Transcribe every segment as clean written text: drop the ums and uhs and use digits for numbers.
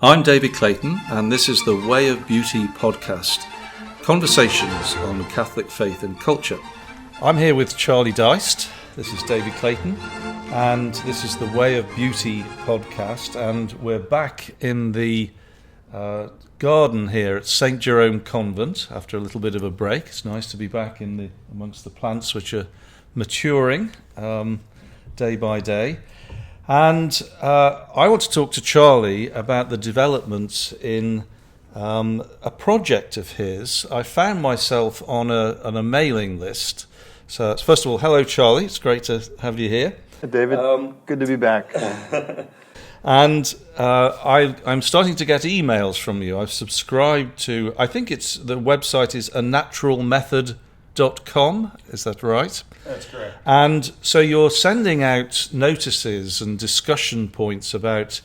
I'm David Clayton, and this is the Way of Beauty podcast, conversations on Catholic faith and culture. I'm here with Charlie Deist. This is David Clayton, and this is the Way of Beauty podcast, and we're back in the garden here at St. Jerome Convent after a little bit of a break. It's nice to be back amongst the plants which are maturing day by day. And I want to talk to Charlie about the developments in a project of his. I found myself on a mailing list. So first of all, hello Charlie, it's great to have you here. Hey David, good to be back. And I'm starting to get emails from you. I've subscribed to, I think the website is ANaturalMethod.com, is that right? That's correct. And so you're sending out notices and discussion points about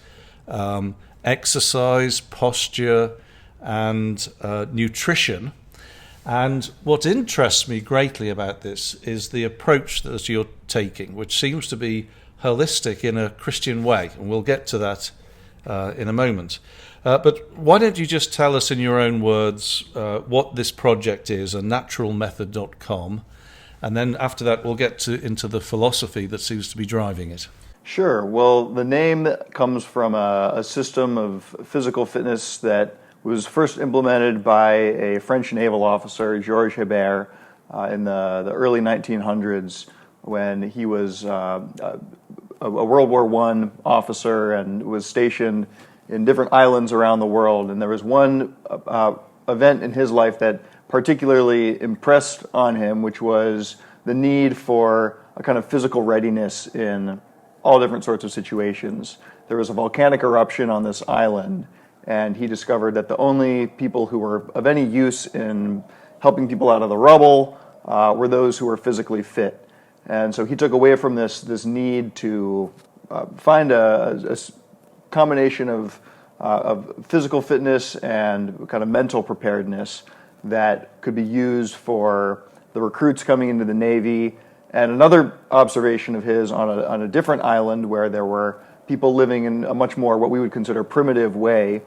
exercise, posture, and nutrition. And what interests me greatly about this is the approach that you're taking, which seems to be holistic in a Christian way. And we'll get to that in a moment. But why don't you just tell us in your own words what this project is, ANaturalMethod.com, and then after that we'll get into the philosophy that seems to be driving it. Sure. Well, the name comes from a system of physical fitness that was first implemented by a French naval officer, Georges Hebert, in the early 1900s when he was a World War I officer and was stationed in different islands around the world. And there was one event in his life that particularly impressed on him, which was the need for a kind of physical readiness in all different sorts of situations. There was a volcanic eruption on this island, and he discovered that the only people who were of any use in helping people out of the rubble were those who were physically fit. And so he took away from this need to find a combination of physical fitness and kind of mental preparedness that could be used for the recruits coming into the Navy. And another observation of his on a different island where there were people living in a much more what we would consider primitive way,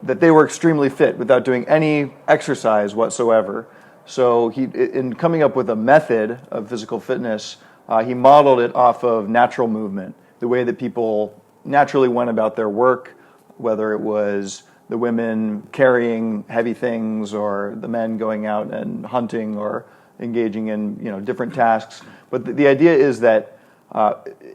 that they were extremely fit without doing any exercise whatsoever. So in coming up with a method of physical fitness, he modeled it off of natural movement, the way that people naturally went about their work, whether it was the women carrying heavy things or the men going out and hunting or engaging in different tasks. But the idea is that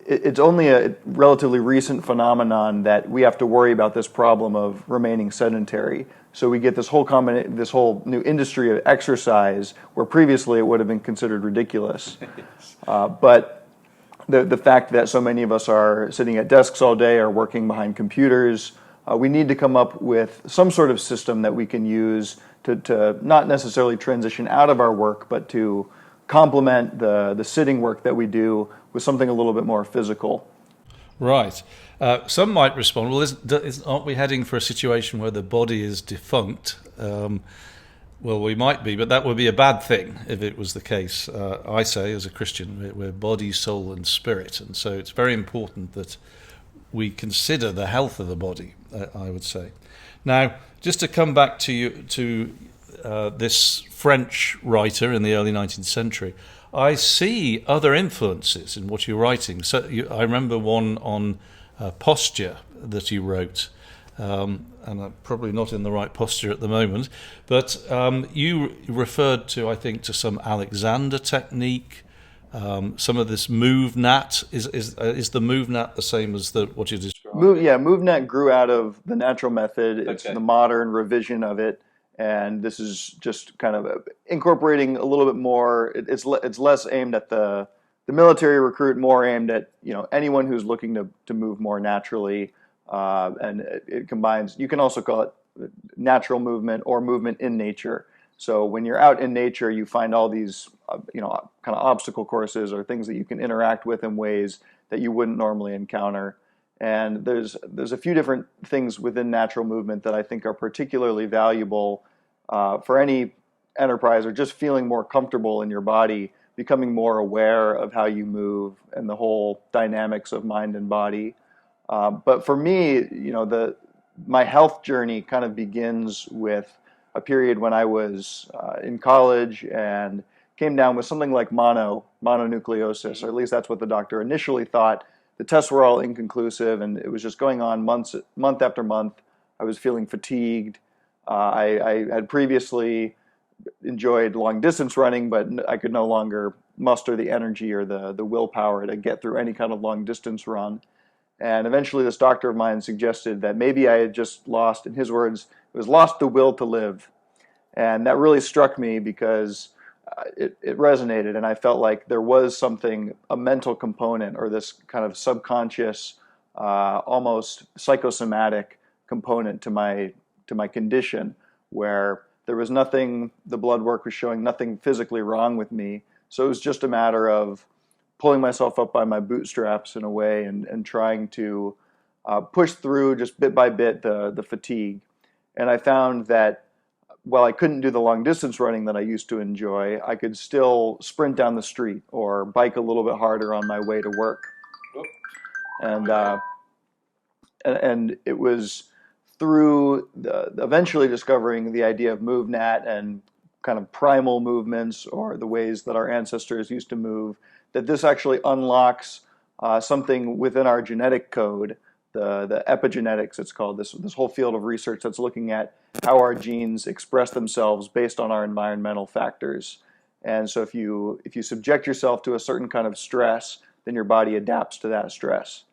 it's only a relatively recent phenomenon that we have to worry about this problem of remaining sedentary. So we get this whole new industry of exercise where previously it would have been considered ridiculous. But the fact that so many of us are sitting at desks all day or working behind computers, we need to come up with some sort of system that we can use to not necessarily transition out of our work, but to complement the sitting work that we do with something a little bit more physical. Right. Some might respond, well, aren't we heading for a situation where the body is defunct? Well, we might be, but that would be a bad thing if it was the case. I say, as a Christian, we're body, soul, and spirit, and so it's very important that we consider the health of the body, I would say. Now, just to come back to this French writer in the early 19th century, I see other influences in what you're writing. So I remember one on posture that you wrote, and I'm probably not in the right posture at the moment, but you referred to, I think, to some Alexander technique, some of this MoveNat. Is the MoveNat the same as what you described? MoveNat grew out of the Natural Method. It's the modern revision of it, and this is just kind of incorporating a little bit more. It's less aimed at the military recruit, more aimed at anyone who's looking to move more naturally, and it combines. You can also call it natural movement or movement in nature. So when you're out in nature, you find all these, kind of obstacle courses or things that you can interact with in ways that you wouldn't normally encounter. And there's a few different things within natural movement that I think are particularly valuable for any enterprise or just feeling more comfortable in your body, becoming more aware of how you move and the whole dynamics of mind and body. But for me, my health journey kind of begins with a period when I was in college and came down with something like mononucleosis, or at least that's what the doctor initially thought. The tests were all inconclusive, and it was just going on month after month. I was feeling fatigued. I had previously enjoyed long distance running, but I could no longer muster the energy or the willpower to get through any kind of long distance run. And eventually this doctor of mine suggested that maybe I had just lost, in his words, it was lost the will to live. And that really struck me because it resonated, and I felt like there was something, a mental component or this kind of subconscious, almost psychosomatic component to my condition, where there was nothing, the blood work was showing nothing physically wrong with me. So it was just a matter of pulling myself up by my bootstraps in a way and trying to push through just bit by bit the fatigue. And I found that while I couldn't do the long distance running that I used to enjoy, I could still sprint down the street or bike a little bit harder on my way to work. And it was through eventually discovering the idea of MoveNat and kind of primal movements, or the ways that our ancestors used to move, that this actually unlocks something within our genetic code, the epigenetics it's called, this whole field of research that's looking at how our genes express themselves based on our environmental factors. And so if you subject yourself to a certain kind of stress, then your body adapts to that stress.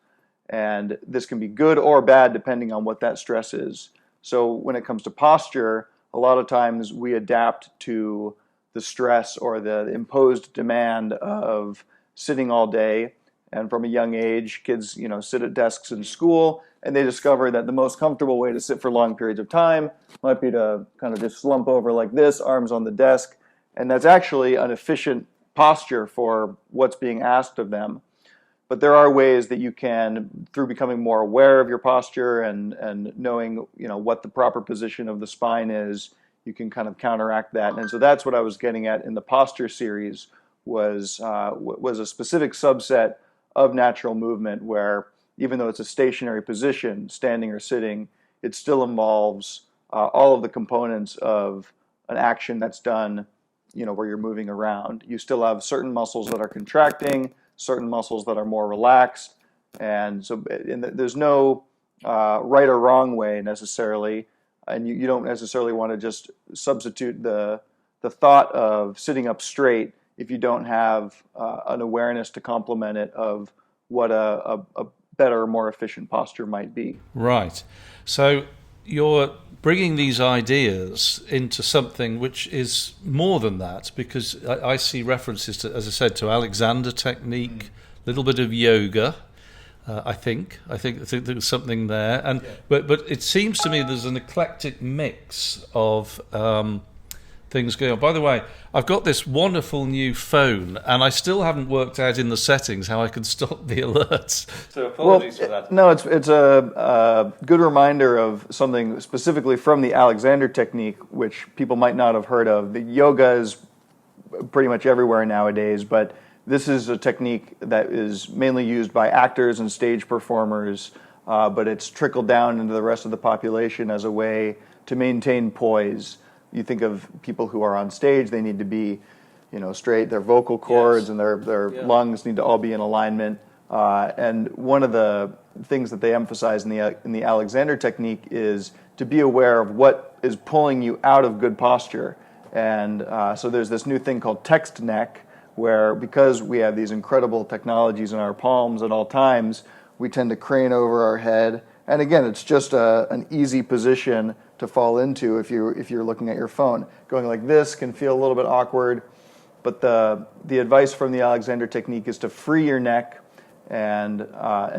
And this can be good or bad depending on what that stress is. So when it comes to posture, a lot of times we adapt to the stress or the imposed demand of sitting all day. And from a young age, kids, sit at desks in school, and they discover that the most comfortable way to sit for long periods of time might be to kind of just slump over like this, arms on the desk. And that's actually an efficient posture for what's being asked of them. But there are ways that you can, through becoming more aware of your posture and knowing, what the proper position of the spine is, you can kind of counteract that. And so that's what I was getting at in the posture series, was a specific subset of natural movement where, even though it's a stationary position, standing or sitting, it still involves all of the components of an action that's done, where you're moving around. You still have certain muscles that are contracting, certain muscles that are more relaxed, and so there's no right or wrong way necessarily, and you don't necessarily want to just substitute the thought of sitting up straight if you don't have an awareness to complement it of what a better, more efficient posture might be. Right. So you're bringing these ideas into something which is more than that, because I see references to, as I said, to Alexander technique, a little bit of yoga. I think there's something there, and but it seems to me there's an eclectic mix of things going on. By the way, I've got this wonderful new phone, and I still haven't worked out in the settings how I can stop the alerts. So apologies for that. No, it's a good reminder of something specifically from the Alexander technique, which people might not have heard of. The yoga is pretty much everywhere nowadays, but this is a technique that is mainly used by actors and stage performers, but it's trickled down into the rest of the population as a way to maintain poise. You think of people who are on stage, they need to be, straight, their vocal cords and their lungs need to all be in alignment. And one of the things that they emphasize in the Alexander technique is to be aware of what is pulling you out of good posture. And so there's this new thing called Tex Neck, where because we have these incredible technologies in our palms at all times, we tend to crane over our head. And again, it's just an easy position to fall into if you're looking at your phone. Going like this can feel a little bit awkward, but the advice from the Alexander technique is to free your neck and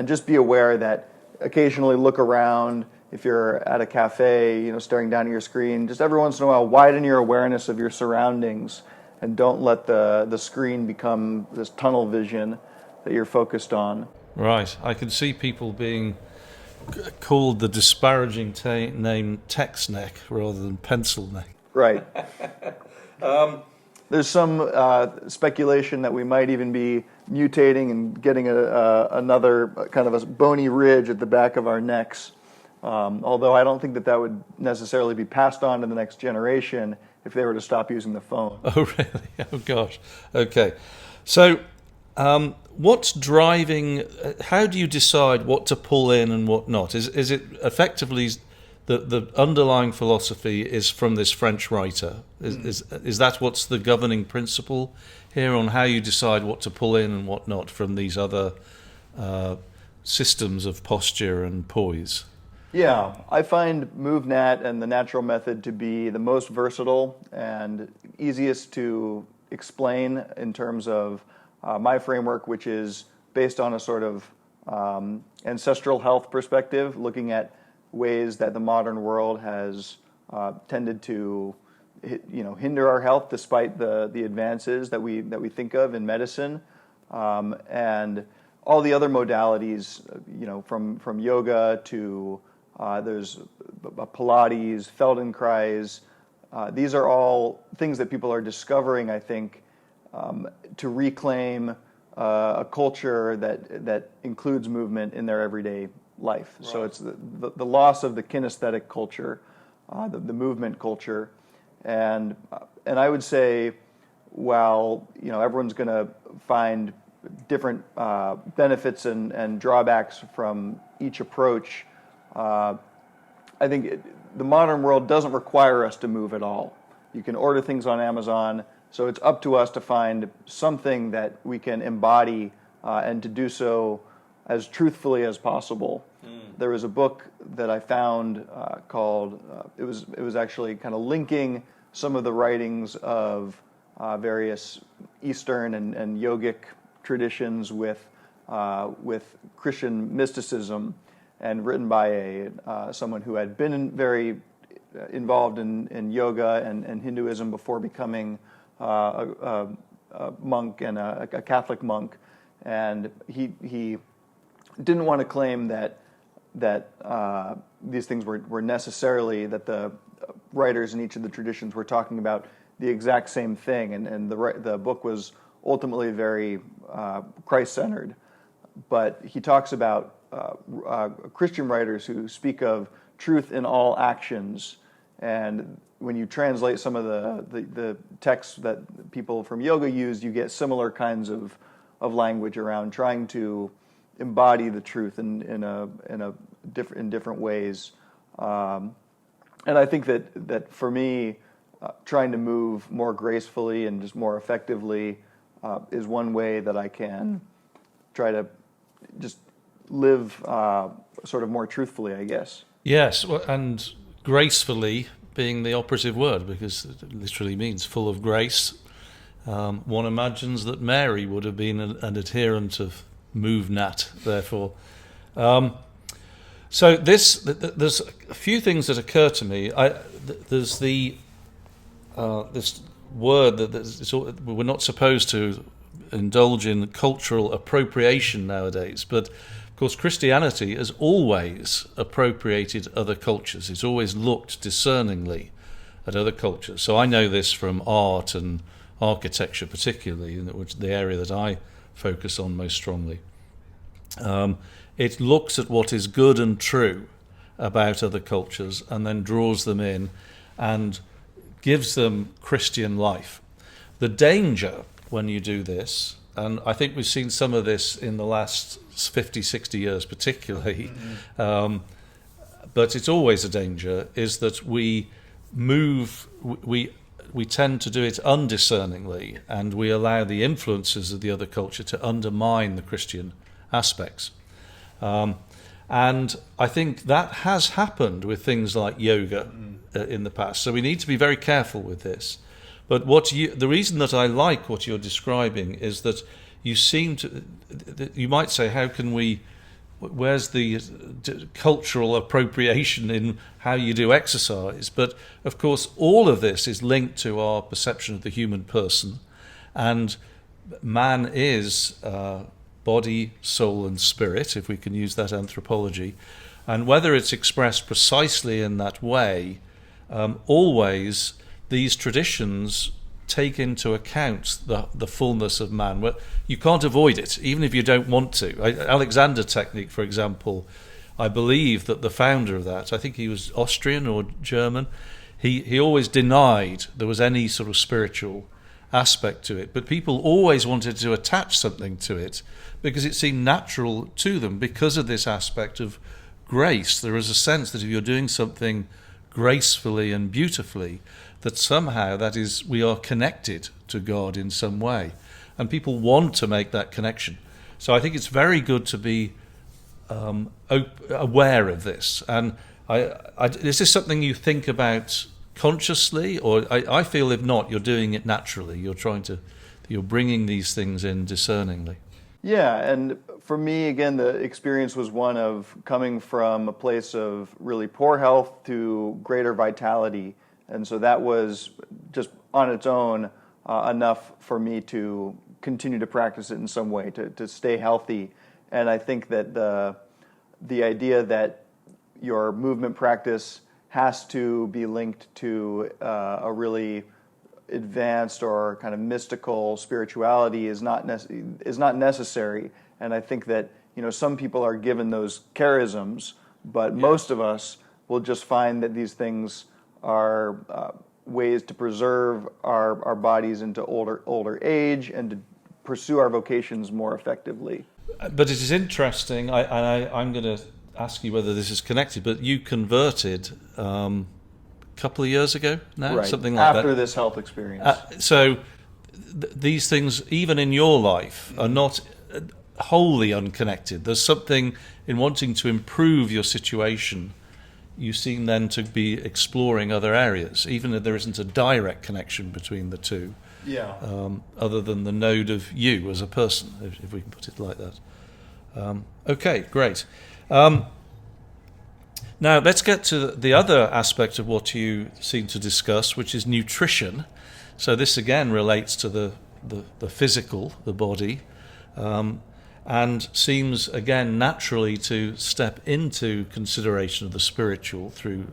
just be aware that occasionally look around. If you're at a cafe, staring down at your screen, just every once in a while widen your awareness of your surroundings and don't let the screen become this tunnel vision that you're focused on. Right. I can see people being called the disparaging name Tex Neck rather than pencil neck. Right. There's some speculation that we might even be mutating and getting another kind of a bony ridge at the back of our necks. Although I don't think that would necessarily be passed on to the next generation if they were to stop using the phone. Oh, really? Oh, gosh. Okay. So, what's driving? How do you decide what to pull in and what not? Is it effectively the underlying philosophy is from this French writer? Is that what's the governing principle here on how you decide what to pull in and what not from these other systems of posture and poise? Yeah, I find MoveNat and the Natural Method to be the most versatile and easiest to explain in terms of my framework, which is based on a sort of ancestral health perspective, looking at ways that the modern world has tended to, hinder our health despite the advances that we think of in medicine, and all the other modalities, from yoga to there's Pilates, Feldenkrais. These are all things that people are discovering, I think, to reclaim a culture that includes movement in their everyday life. Right. So it's the loss of the kinesthetic culture, the movement culture, and I would say, while everyone's going to find different benefits and drawbacks from each approach, I think the modern world doesn't require us to move at all. You can order things on Amazon, so it's up to us to find something that we can embody and to do so as truthfully as possible. There was a book that I found called, it was actually kind of linking some of the writings of various Eastern and yogic traditions with Christian mysticism, and written by someone who had been very involved in yoga and Hinduism before becoming a monk and a Catholic monk, and he didn't want to claim that these things were necessarily, that the writers in each of the traditions were talking about the exact same thing, and the book was ultimately very Christ-centered. But he talks about Christian writers who speak of truth in all actions, and when you translate some of the texts that people from yoga use, you get similar kinds of language around trying to embody the truth in different ways. And I think that for me, trying to move more gracefully and just more effectively is one way that I can try to just live sort of more truthfully, I guess. Yes, and gracefully being the operative word, because it literally means full of grace. One imagines that Mary would have been an adherent of MoveNat, therefore. So there's a few things that occur to me. There's this word that we're not supposed to indulge in cultural appropriation nowadays, but of course Christianity has always appropriated other cultures. It's always looked discerningly at other cultures. So I know this from art and architecture, particularly, which the area that I focus on most strongly. It looks at what is good and true about other cultures and then draws them in and gives them Christian life. The danger when you do this, and I think we've seen some of this in the last 50, 60 years particularly, but it's always a danger, is that we tend to do it undiscerningly, and we allow the influences of the other culture to undermine the Christian aspects. And I think that has happened with things like yoga in the past. So we need to be very careful with this. But the reason that I like what you're describing is that you seem to, you might say, where's the cultural appropriation in how you do exercise? But of course, all of this is linked to our perception of the human person. And man is body, soul, and spirit, if we can use that anthropology. And whether it's expressed precisely in that way, always these traditions take into account the fullness of man. You can't avoid it, even if you don't want to. Alexander technique, for example, I believe that the founder of that, I think he was Austrian or German, he always denied there was any sort of spiritual aspect to it, but people always wanted to attach something to it because it seemed natural to them because of this aspect of grace. There is a sense that if you're doing something gracefully and beautifully, that somehow that is, we are connected to God in some way, and people want to make that connection. So I think it's very good to be aware of this. And is this something you think about consciously, or I feel if not, you're doing it naturally. You're bringing these things in discerningly. Yeah, and for me, again, the experience was one of coming from a place of really poor health to greater vitality. And so that was just on its own enough for me to continue to practice it in some way, to stay healthy. And I think that the idea that your movement practice has to be linked to a really advanced or kind of mystical spirituality is not necessary. And I think that some people are given those charisms, but most of us will just find that these things are ways to preserve our bodies into older age and to pursue our vocations more effectively. But it is interesting, I'm going to ask you whether this is connected, but you converted a couple of years ago now, right, something like that. After this health experience. So these things, even in your life, are not wholly unconnected. There's something in wanting to improve your situation. You seem then to be exploring other areas, even if there isn't a direct connection between the two. Yeah. Other than the node of you as a person, if we can put it like that. Okay, great. Now let's get to the other aspect of what you seem to discuss, which is nutrition. So this again relates to the physical, the body, and seems again naturally to step into consideration of the spiritual through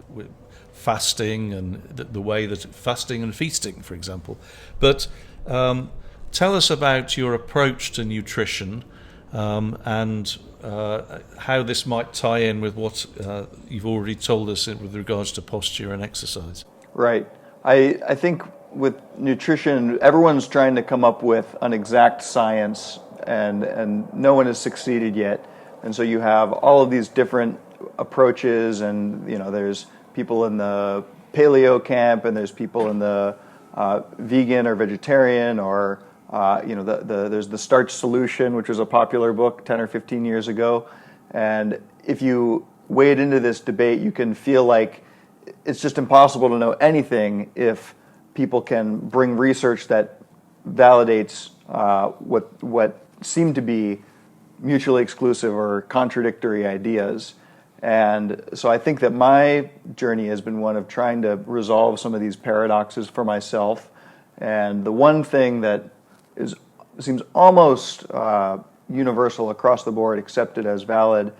fasting and the way that fasting and feasting, for example. But tell us about your approach to nutrition and how this might tie in with what you've already told us with regards to posture and exercise. Right. I think with nutrition, everyone's trying to come up with an exact science, and no one has succeeded yet. And so you have all of these different approaches, and there's people in the paleo camp, and there's people in the vegan or vegetarian, or there's the starch solution, which was a popular book 10 or 15 years ago. And if you wade into this debate, you can feel like it's just impossible to know anything if people can bring research that validates what seem to be mutually exclusive or contradictory ideas. And so I think that my journey has been one of trying to resolve some of these paradoxes for myself. And the one thing that seems almost universal across the board, accepted as valid,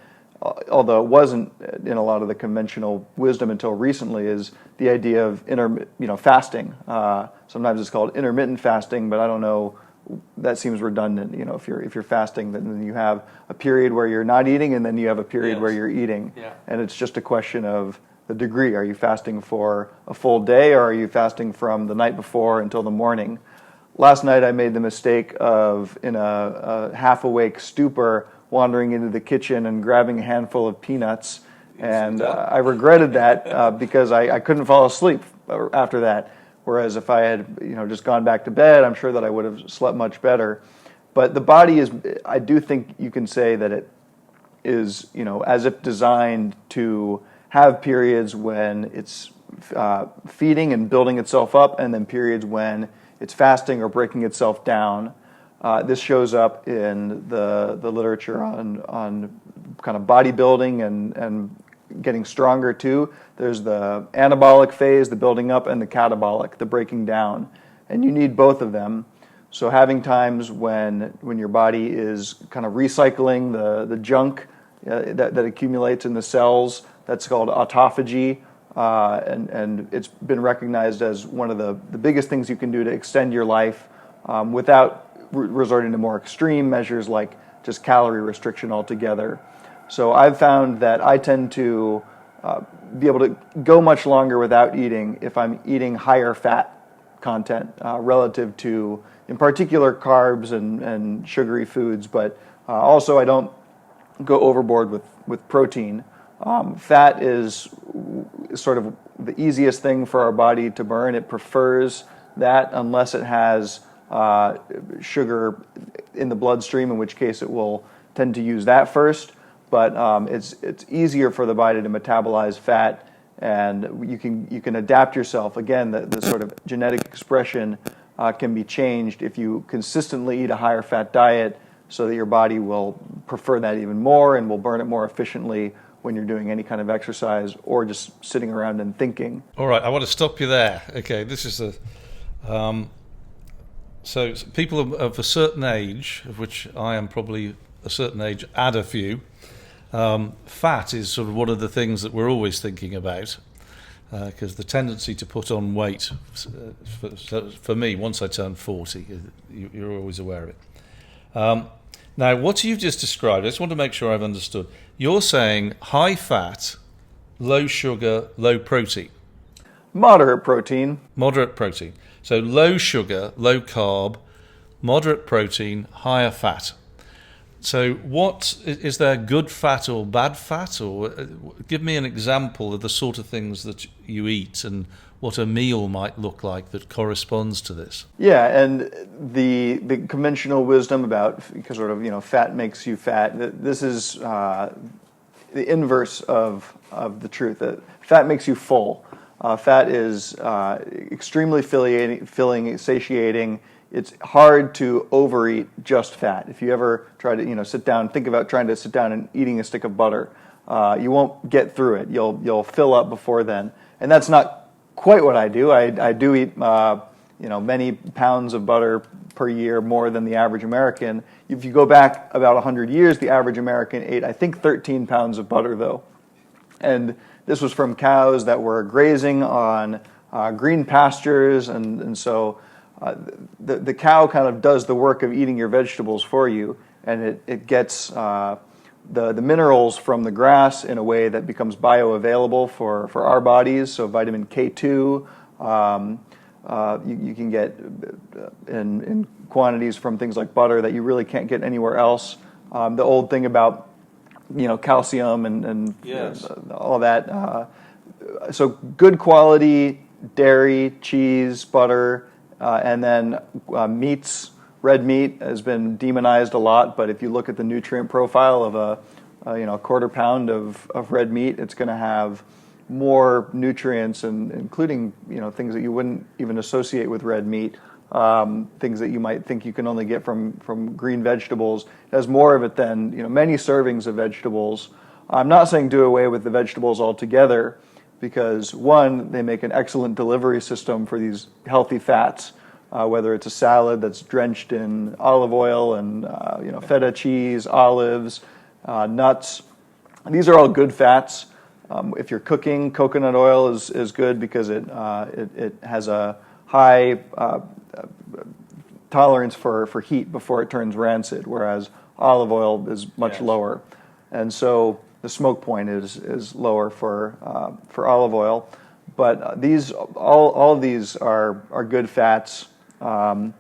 although it wasn't in a lot of the conventional wisdom until recently, is the idea of fasting. Sometimes it's called intermittent fasting, but I don't know. That seems redundant. If you're fasting, then you have a period where you're not eating, and then you have a period where you're eating, and it's just a question of the degree. Are you fasting for a full day, or are you fasting from the night before until the morning? Last night I made the mistake of, in a half-awake stupor, wandering into the kitchen and grabbing a handful of peanuts, and I regretted that because I couldn't fall asleep after that. Whereas if I had just gone back to bed, I'm sure that I would have slept much better. But the body is, I do think you can say that it is, as if designed to have periods when it's feeding and building itself up, and then periods when it's fasting or breaking itself down. This shows up in the literature on kind of bodybuilding and getting stronger too. There's the anabolic phase, the building up, and the catabolic, the breaking down. And you need both of them. So having times when your body is kind of recycling the junk that accumulates in the cells, that's called autophagy. And it's been recognized as one of the biggest things you can do to extend your life without resorting to more extreme measures like just calorie restriction altogether. So I've found that I tend to be able to go much longer without eating if I'm eating higher fat content relative to, in particular, carbs and sugary foods, but also I don't go overboard with protein. Fat is sort of the easiest thing for our body to burn. It prefers that unless it has sugar in the bloodstream, in which case it will tend to use that first. But it's easier for the body to metabolize fat, and you can adapt yourself. Again, the sort of genetic expression can be changed if you consistently eat a higher fat diet, so that your body will prefer that even more and will burn it more efficiently when you're doing any kind of exercise or just sitting around and thinking. All right, I want to stop you there. Okay, this is a so people of a certain age, of which I am probably a certain age, add a few. Fat is sort of one of the things that we're always thinking about, because the tendency to put on weight, for me, once I turn 40, you're always aware of it. Now, what you've just described, I just want to make sure I've understood. You're saying high fat, low sugar, low protein. Moderate protein. Moderate protein. So low sugar, low carb, moderate protein, higher fat. So what is there good fat or bad fat? Or give me an example of the sort of things that you eat and what a meal might look like that corresponds to this. Yeah, and the conventional wisdom about sort of, fat makes you fat, this is the inverse of the truth. Fat makes you full. Fat is extremely filling, satiating. It's hard to overeat just fat. If you ever try to, sit down, think about trying to sit down and eating a stick of butter, you won't get through it. You'll fill up before then, and that's not quite what I do. I do eat, many pounds of butter per year, more than the average American. If you go back about 100 years, the average American ate, I think, 13 pounds of butter, though. And this was from cows that were grazing on green pastures, and so the cow kind of does the work of eating your vegetables for you, and it gets the minerals from the grass in a way that becomes bioavailable for our bodies. So vitamin K2 you can get in quantities from things like butter that you really can't get anywhere else. The old thing about calcium and yes, all that. So good quality dairy, cheese, butter, and then meats. Red meat has been demonized a lot, but if you look at the nutrient profile of a quarter pound of red meat, it's going to have more nutrients, and including things that you wouldn't even associate with red meat, things that you might think you can only get from green vegetables. It has more of it than many servings of vegetables. I'm not saying do away with the vegetables altogether, because one, they make an excellent delivery system for these healthy fats. Whether it's a salad that's drenched in olive oil and feta cheese, olives, nuts, these are all good fats. If you're cooking, coconut oil is good because it has a high tolerance for heat before it turns rancid, whereas olive oil is much lower, and so the smoke point is lower for olive oil. But all of these are good fats. And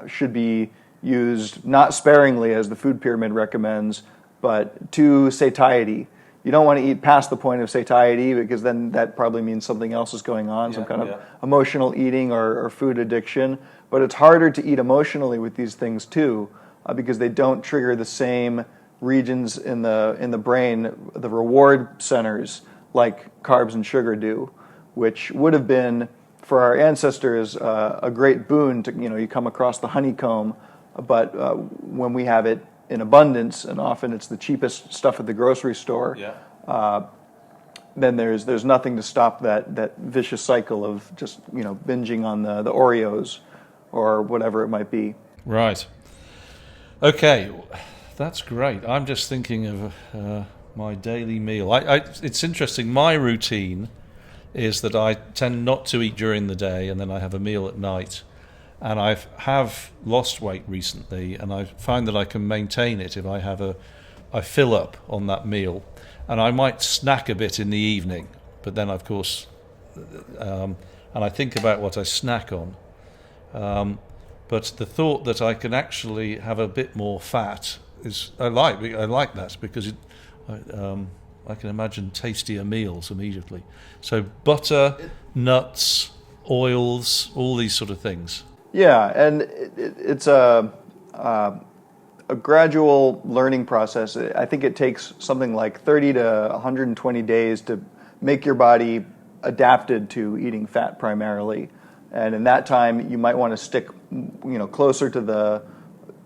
should be used not sparingly, as the food pyramid recommends, but to satiety. You don't want to eat past the point of satiety, because then that probably means something else is going on, some kind of emotional eating or food addiction. But it's harder to eat emotionally with these things too, because they don't trigger the same regions in the brain, the reward centers, like carbs and sugar do, which would have been, for our ancestors, a great boon to, you come across the honeycomb, but when we have it in abundance, and often it's the cheapest stuff at the grocery store, then there's nothing to stop that vicious cycle of just binging on the Oreos or whatever it might be. Right. Okay, that's great. I'm just thinking of my daily meal. It's interesting. My routine is that I tend not to eat during the day, and then I have a meal at night. And I have lost weight recently, and I find that I can maintain it if I have I fill up on that meal, and I might snack a bit in the evening, but then of course, and I think about what I snack on. But the thought that I can actually have a bit more fat is I like that because I can imagine tastier meals immediately. So butter, nuts, oils, all these sort of things. Yeah, and it's a gradual learning process. I think it takes something like 30 to 120 days to make your body adapted to eating fat primarily. And in that time, you might want to stick, closer to the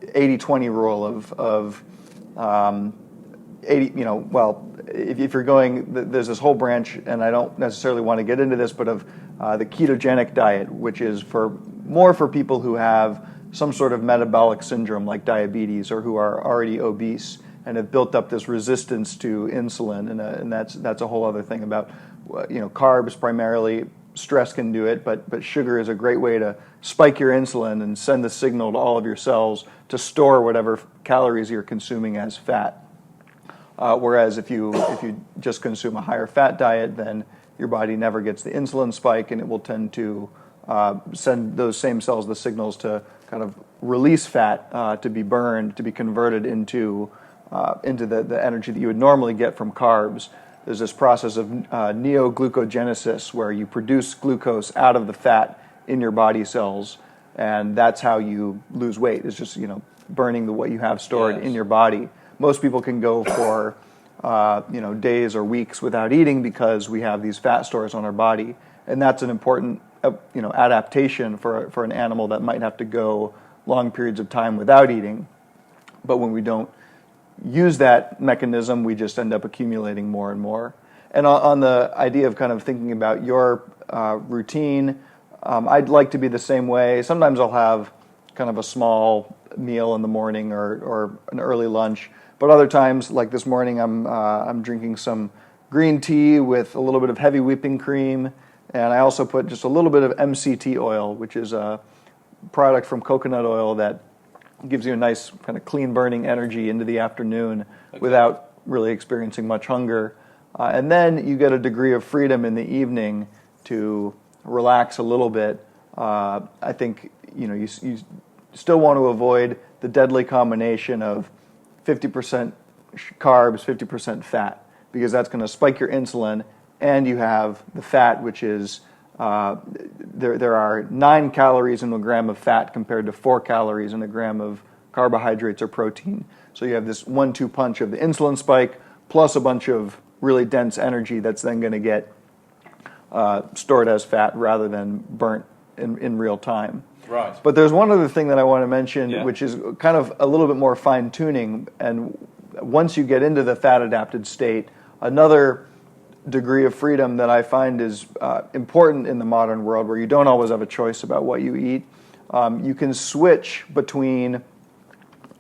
80-20 rule of 80. If you're going, there's this whole branch, and I don't necessarily want to get into this, but of the ketogenic diet, which is more for people who have some sort of metabolic syndrome like diabetes or who are already obese and have built up this resistance to insulin, and that's a whole other thing about carbs primarily. Stress can do it, but sugar is a great way to spike your insulin and send the signal to all of your cells to store whatever calories you're consuming as fat. Whereas if you just consume a higher fat diet, then your body never gets the insulin spike, and it will tend to send those same cells the signals to kind of release fat to be burned, to be converted into the energy that you would normally get from carbs. There's this process of neoglucogenesis where you produce glucose out of the fat in your body cells, and that's how you lose weight. It's just burning what you have stored in your body. Most people can go for days or weeks without eating because we have these fat stores on our body, and that's an important adaptation for an animal that might have to go long periods of time without eating. But when we don't use that mechanism, we just end up accumulating more and more. And on the idea of kind of thinking about your routine, I'd like to be the same way. Sometimes I'll have kind of a small meal in the morning or an early lunch, but other times, like this morning, I'm drinking some green tea with a little bit of heavy whipping cream, and I also put just a little bit of MCT oil, which is a product from coconut oil that gives you a nice kind of clean burning energy into the afternoon without really experiencing much hunger. And then you get a degree of freedom in the evening to relax a little bit. I think you still want to avoid the deadly combination of 50% carbs, 50% fat, because that's going to spike your insulin, and you have the fat, which is there are 9 calories in a gram of fat compared to 4 calories in a gram of carbohydrates or protein. So you have this 1-2 punch of the insulin spike plus a bunch of really dense energy that's then going to get stored as fat rather than burnt in real time. Right. But there's one other thing that I want to mention, which is kind of a little bit more fine-tuning. And once you get into the fat-adapted state, another degree of freedom that I find is important in the modern world, where you don't always have a choice about what you eat. You can switch between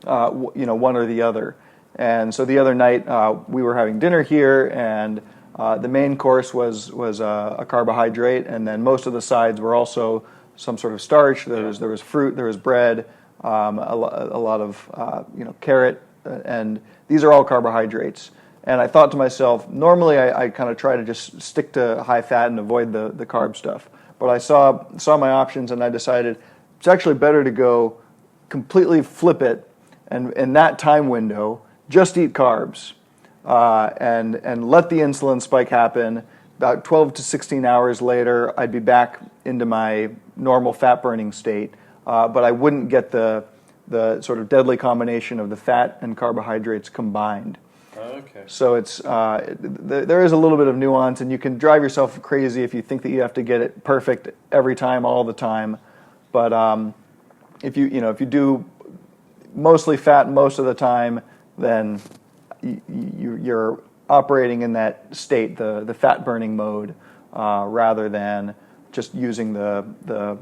one or the other. And so the other night we were having dinner here, and the main course was a carbohydrate, and then most of the sides were also some sort of starch. There was fruit, there was bread, a lot of carrot, and these are all carbohydrates. And I thought to myself, normally I kind of try to just stick to high fat and avoid the carb stuff. But I saw my options, and I decided it's actually better to go completely flip it, and in that time window, just eat carbs and let the insulin spike happen. About 12 to 16 hours later, I'd be back into my normal fat burning state, but I wouldn't get the sort of deadly combination of the fat and carbohydrates combined. Okay. So it's there is a little bit of nuance, and you can drive yourself crazy if you think that you have to get it perfect every time, all the time. But if you do mostly fat most of the time, then you're operating in that state, the fat burning mode, rather than just using the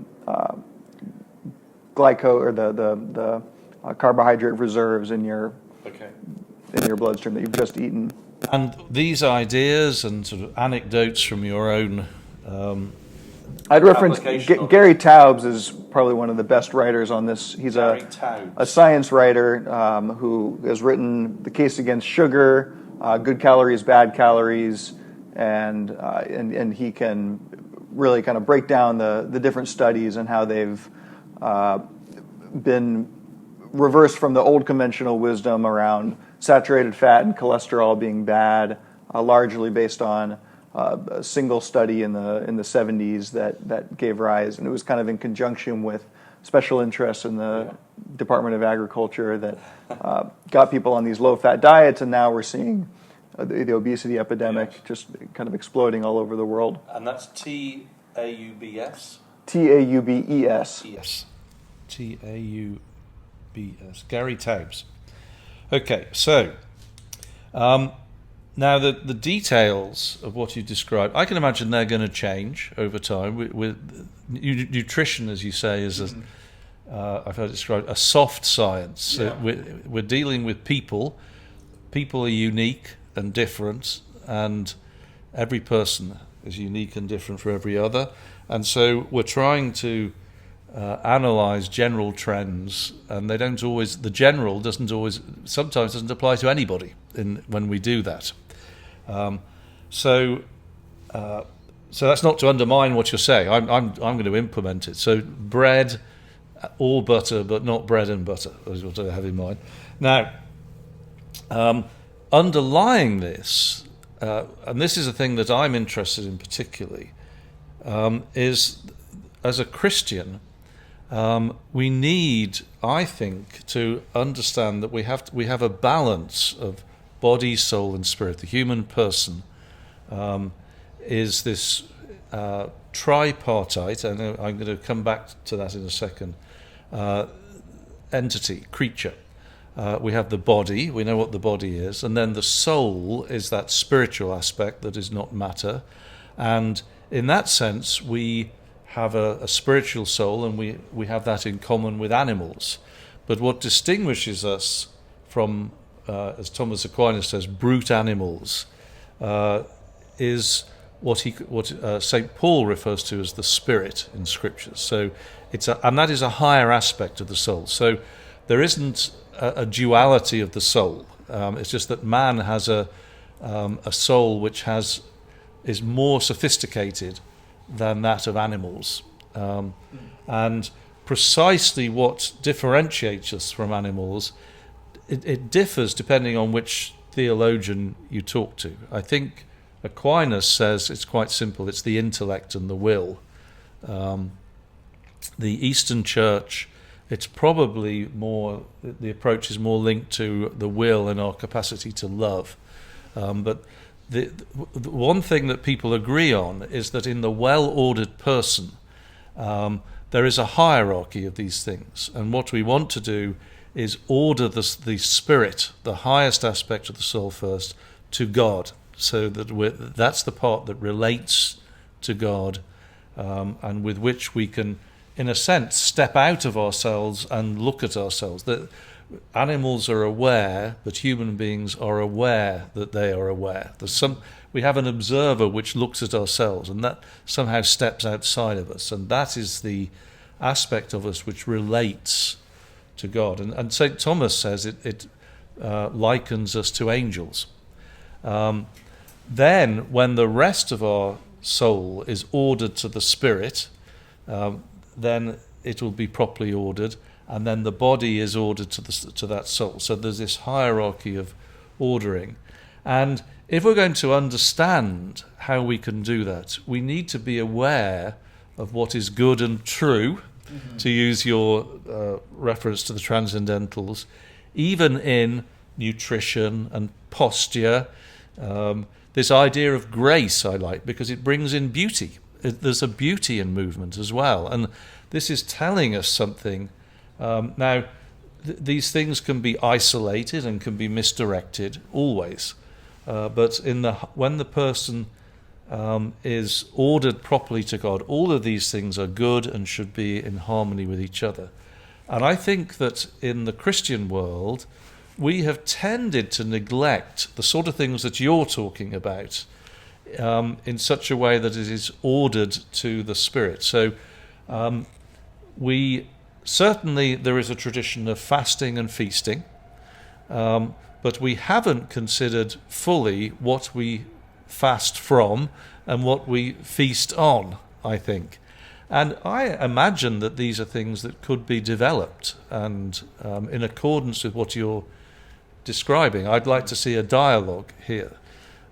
glyco or the carbohydrate reserves in your bloodstream that you've just eaten. And these ideas and sort of anecdotes from your own I'd reference application of it. Gary Taubes is probably one of the best writers on this. He's Gary Taubes. a science writer who has written The Case Against Sugar, Good Calories, Bad Calories, and he can really kind of break down the different studies and how they've been reversed from the old conventional wisdom around saturated fat and cholesterol being bad, largely based on a single study in the 70s that gave rise, and it was kind of in conjunction with special interests in the Department of Agriculture that got people on these low-fat diets, and now we're seeing the obesity epidemic just kind of exploding all over the world. And that's Taubes? Taubes. Yes. Taubes. Gary Taubes. Okay, so now the details of what you described, I can imagine they're going to change over time. With nutrition, as you say, is I've heard it described a soft science. Yeah. We're dealing with people. People are unique and different, and every person is unique and different from every other. And so we're trying to analyze general trends, and they don't always. The general sometimes doesn't apply to anybody when we do that. So that's not to undermine what you're saying. I'm going to implement it. So bread or butter, but not bread and butter, is what I have in mind. Now, underlying this, and this is a thing that I'm interested in particularly, is as a Christian, we need, I think, to understand that we have a balance of body, soul, and spirit. The human person is this tripartite, and I'm going to come back to that in a second, entity, creature. We have the body, we know what the body is, and then the soul is that spiritual aspect that is not matter. And in that sense, we have a spiritual soul, and we have that in common with animals. But what distinguishes us from, as Thomas Aquinas says, brute animals, is what St. Paul refers to as the spirit in Scriptures. So and that is a higher aspect of the soul. So there isn't a duality of the soul. It's just that man has a soul which is more sophisticated than that of animals, and precisely what differentiates us from animals, it differs depending on which theologian you talk to. I think Aquinas says it's quite simple. It's the intellect and the will. The Eastern Church, it's probably more, the approach is more linked to the will and our capacity to love. But the one thing that people agree on is that in the well-ordered person, there is a hierarchy of these things. And what we want to do is order the spirit, the highest aspect of the soul first, to God, so that that's the part that relates to God, and with which we can, in a sense, step out of ourselves and look at ourselves. That animals are aware, but human beings are aware that they are aware. We have an observer which looks at ourselves, and that somehow steps outside of us, and that is the aspect of us which relates to God. And St. Thomas says it likens us to angels. Then, when the rest of our soul is ordered to the spirit, then it will be properly ordered, and then the body is ordered to that soul. So there's this hierarchy of ordering. And if we're going to understand how we can do that, we need to be aware of what is good and true, to use your reference to the transcendentals, even in nutrition and posture. This idea of grace I like, because it brings in beauty. There's a beauty in movement as well. And this is telling us something. Now, these things can be isolated and can be misdirected, always. But when the person is ordered properly to God, all of these things are good and should be in harmony with each other. And I think that in the Christian world, we have tended to neglect the sort of things that you're talking about in such a way that it is ordered to the spirit. So we certainly, there is a tradition of fasting and feasting, but we haven't considered fully what we fast from and what we feast on, I think. And I imagine that these are things that could be developed, and in accordance with what you're describing, I'd like to see a dialogue here.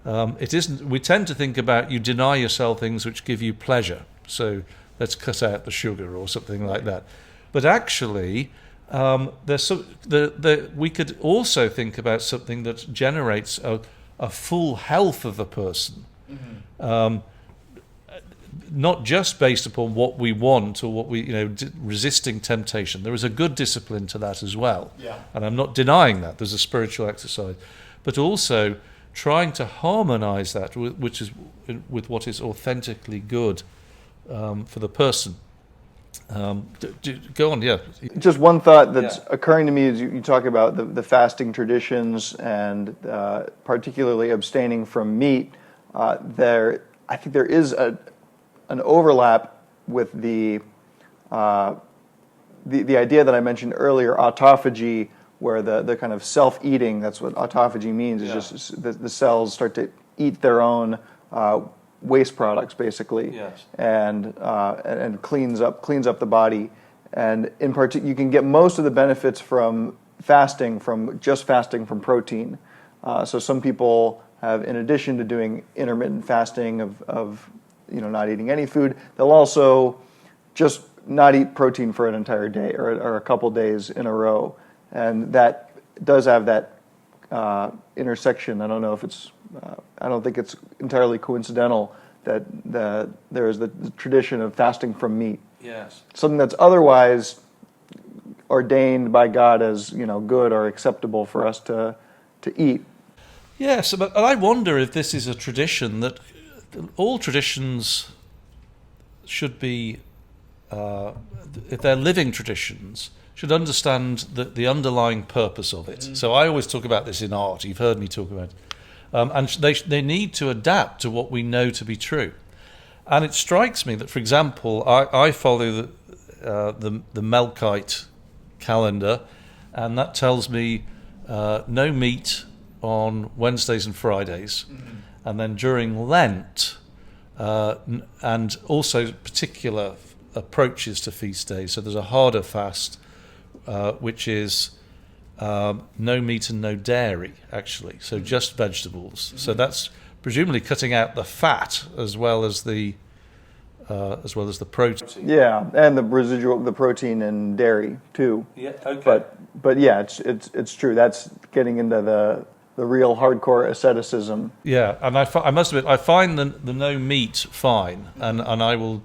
It isn't. We tend to think about you deny yourself things which give you pleasure, so let's cut out the sugar or something like that. But actually, we could also think about something that generates a full health of a person. Mm-hmm. Not just based upon what we want or what we, resisting temptation. There is a good discipline to that as well. Yeah. And I'm not denying that. There's a spiritual exercise. But also trying to harmonize that with what is authentically good for the person. Go on, yeah. Just one thought that's occurring to me as you talk about the fasting traditions and particularly abstaining from meat. I think there is an overlap with the idea that I mentioned earlier, autophagy, where the kind of self-eating, that's what autophagy means, is just the cells start to eat their own waste products, basically, and cleans up the body. And in part, you can get most of the benefits from fasting from protein. So some people have, in addition to doing intermittent fasting of not eating any food, they'll also just not eat protein for an entire day or a couple days in a row. And that does have that intersection. I don't know if it's, I don't think it's entirely coincidental that there is the tradition of fasting from meat. Yes. Something that's otherwise ordained by God as, good or acceptable for us to eat. Yes, but I wonder if this is a tradition that all traditions should be, if they're living traditions, should understand the underlying purpose of it. Mm-hmm. So I always talk about this in art. You've heard me talk about it. And they need to adapt to what we know to be true. And it strikes me that, for example, I follow the Melkite calendar, and that tells me no meat on Wednesdays and Fridays. Mm-hmm. And then during Lent, and also particular approaches to feast days. So there's a harder fast, which is no meat and no dairy, actually. So just vegetables. Mm-hmm. So that's presumably cutting out the fat as well as the protein. Yeah, and the protein and dairy too. Yeah. Okay. But yeah, it's true. That's getting into the real hardcore asceticism. Yeah, and I must admit, I find the no meat fine, and I will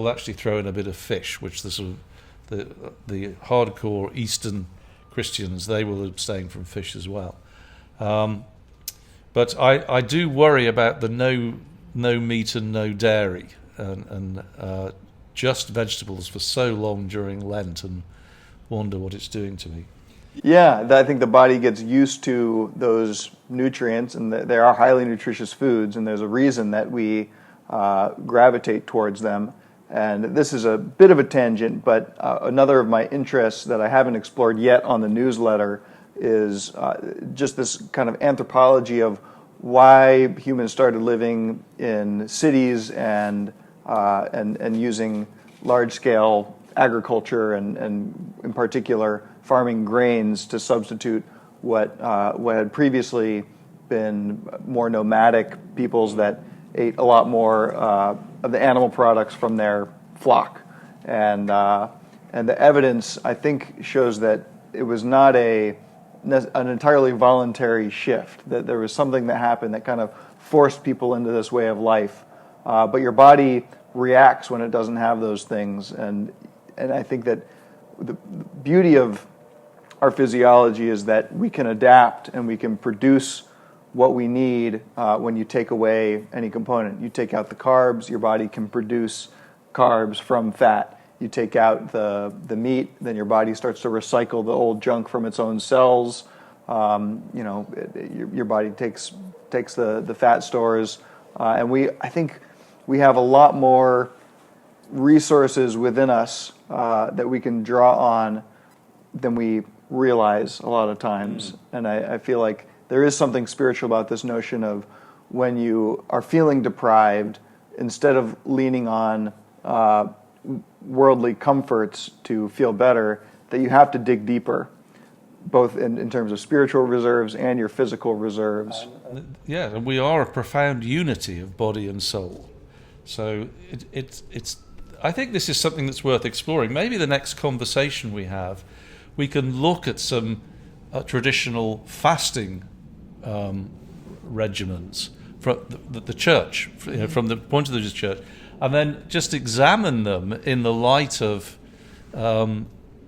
actually throw in a bit of fish, which the hardcore Eastern Christians, they will abstain from fish as well. But I do worry about the no meat and no dairy and just vegetables for so long during Lent, and wonder what it's doing to me. Yeah, I think the body gets used to those nutrients, and they are highly nutritious foods, and there's a reason that we gravitate towards them. And this is a bit of a tangent, but another of my interests that I haven't explored yet on the newsletter is just this kind of anthropology of why humans started living in cities and using large-scale agriculture and in particular farming grains to substitute what had previously been more nomadic peoples that ate a lot more of the animal products from their flock, and the evidence, I think, shows that it was not an entirely voluntary shift. That there was something that happened that kind of forced people into this way of life. But your body reacts when it doesn't have those things, and I think that the beauty of our physiology is that we can adapt and we can produce what we need when you take away any component. You take out the carbs, your body can produce carbs from fat. You take out the meat, then your body starts to recycle the old junk from its own cells. Your body takes the fat stores And I think we have a lot more resources within us that we can draw on than we realize a lot of times. And I feel like there is something spiritual about this notion of when you are feeling deprived, instead of leaning on worldly comforts to feel better, that you have to dig deeper, both in terms of spiritual reserves and your physical reserves. Yeah, and we are a profound unity of body and soul. So it's. I think this is something that's worth exploring. Maybe the next conversation we have, we can look at some traditional fasting regimens from the church, from the point of view of the church, and then just examine them in the light of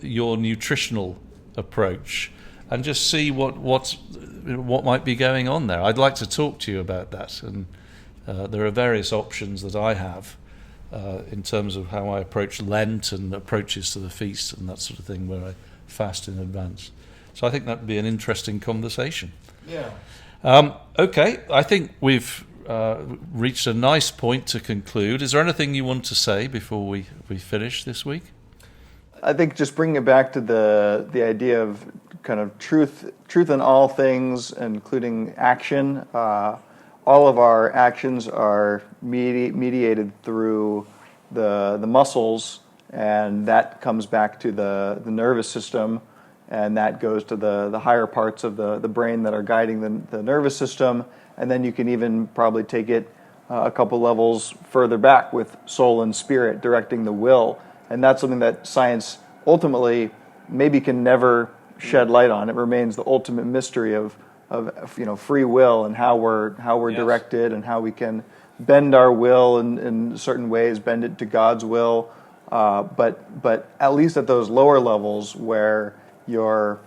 your nutritional approach, and just see what might be going on there. I'd like to talk to you about that, and there are various options that I have in terms of how I approach Lent and approaches to the feast and that sort of thing, where I fast in advance. So I think that would be an interesting conversation. Yeah. Okay, I think we've reached a nice point to conclude. Is there anything you want to say before we finish this week? I think just bringing it back to the idea of kind of truth in all things, including action. All of our actions are mediated through the muscles, and that comes back to the nervous system, and that goes to the higher parts of the brain that are guiding the nervous system. And then you can even probably take it a couple levels further back with soul and spirit directing the will. And that's something that science ultimately maybe can never shed light on. It remains the ultimate mystery of free will and how we're Yes. directed, and how we can bend our will in certain ways, bend it to God's will. But at least at those lower levels where your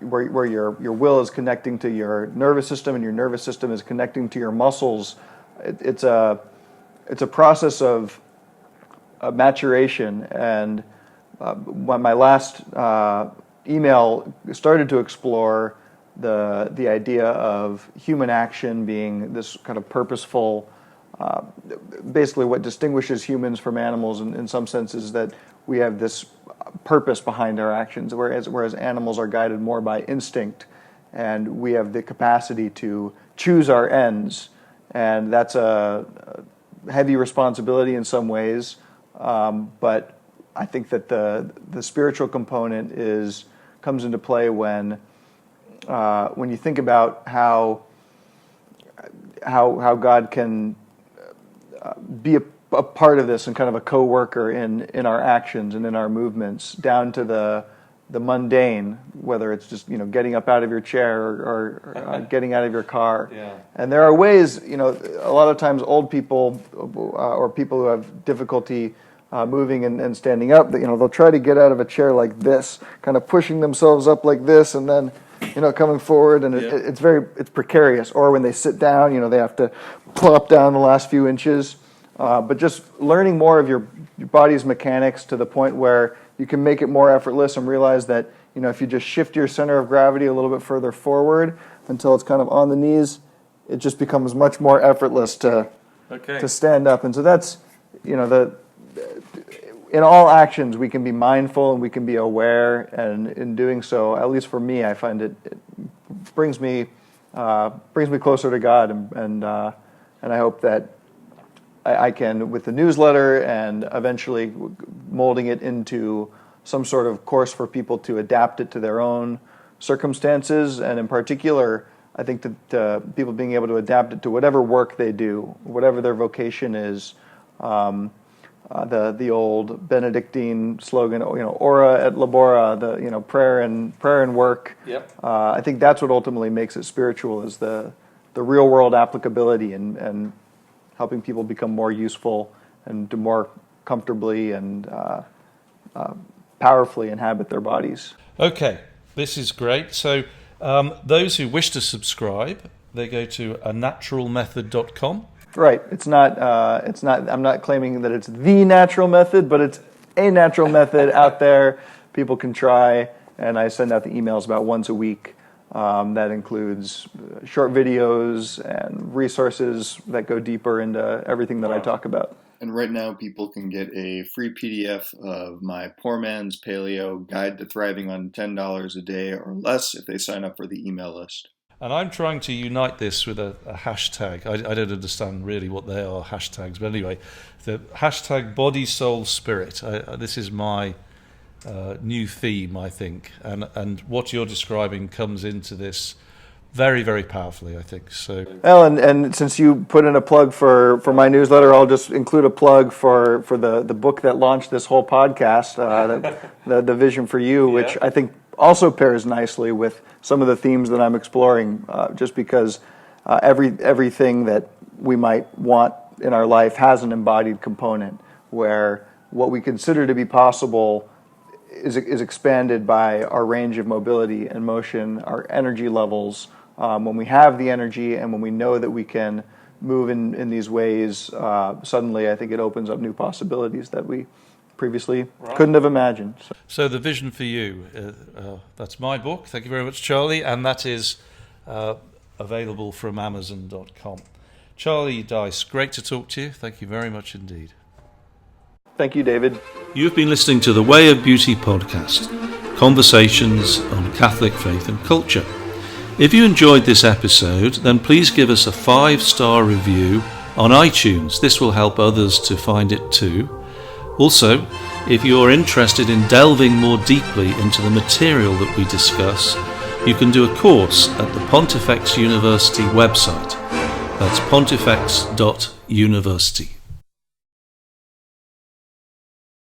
will is connecting to your nervous system, and your nervous system is connecting to your muscles, it's a process of maturation. And when my last email started to explore the idea of human action being this kind of purposeful, basically what distinguishes humans from animals in some senses is that we have this purpose behind our actions, whereas animals are guided more by instinct, and we have the capacity to choose our ends. And that's a heavy responsibility in some ways, but I think that the spiritual component comes into play when you think about how God can be a part of this and kind of a co-worker in our actions and in our movements, down to the mundane, whether it's just getting up out of your chair or getting out of your car. Yeah. And there are ways, a lot of times old people or people who have difficulty moving and standing up, they'll try to get out of a chair like this, kind of pushing themselves up like this, and then coming forward, and it's precarious. Or when they sit down, they have to plop down the last few inches. But just learning more of your body's mechanics to the point where you can make it more effortless, and realize that if you just shift your center of gravity a little bit further forward until it's kind of on the knees, it just becomes much more effortless to stand up. And so that's in all actions we can be mindful and we can be aware, and in doing so, at least for me, I find it brings me closer to God, and I hope that I can, with the newsletter and eventually molding it into some sort of course for people to adapt it to their own circumstances, and in particular, I think that people being able to adapt it to whatever work they do, whatever their vocation is. The old Benedictine slogan, ora et labora, the prayer and work. Yep. I think that's what ultimately makes it spiritual, is the real world applicability and helping people become more useful and to more comfortably and powerfully inhabit their bodies. Okay, this is great. So those who wish to subscribe, they go to ANaturalMethod.com. Right. It's not. I'm not claiming that it's the natural method, but it's a natural method out there. People can try, and I send out the emails about once a week That includes short videos and resources that go deeper into everything that I talk about. And right now, people can get a free PDF of my Poor Man's Paleo Guide to Thriving on $10 a day or less if they sign up for the email list. And I'm trying to unite this with a hashtag. I don't understand really what they are, hashtags. But anyway, the hashtag body, soul, spirit. This is my new theme, I think. And what you're describing comes into this very, very powerfully, I think. So, well, and since you put in a plug for my newsletter, I'll just include a plug for the book that launched this whole podcast, the Vision for You, which I think also pairs nicely with some of the themes that I'm exploring, just because everything that we might want in our life has an embodied component where what we consider to be possible is expanded by our range of mobility and motion, our energy levels. When we have the energy and when we know that we can move in these ways, suddenly I think it opens up new possibilities that we previously couldn't have imagined. So the Vision for You, that's my book. Thank you very much, Charlie. And that is available from Amazon.com. Charlie Deist, great to talk to you. Thank you very much indeed. Thank you, David. You've been listening to the Way of Beauty podcast, conversations on Catholic faith and culture. If you enjoyed this episode, then please give us a 5-star review on iTunes. This will help others to find it too. Also, if you're interested in delving more deeply into the material that we discuss, you can do a course at the Pontifex University website. That's pontifex.university.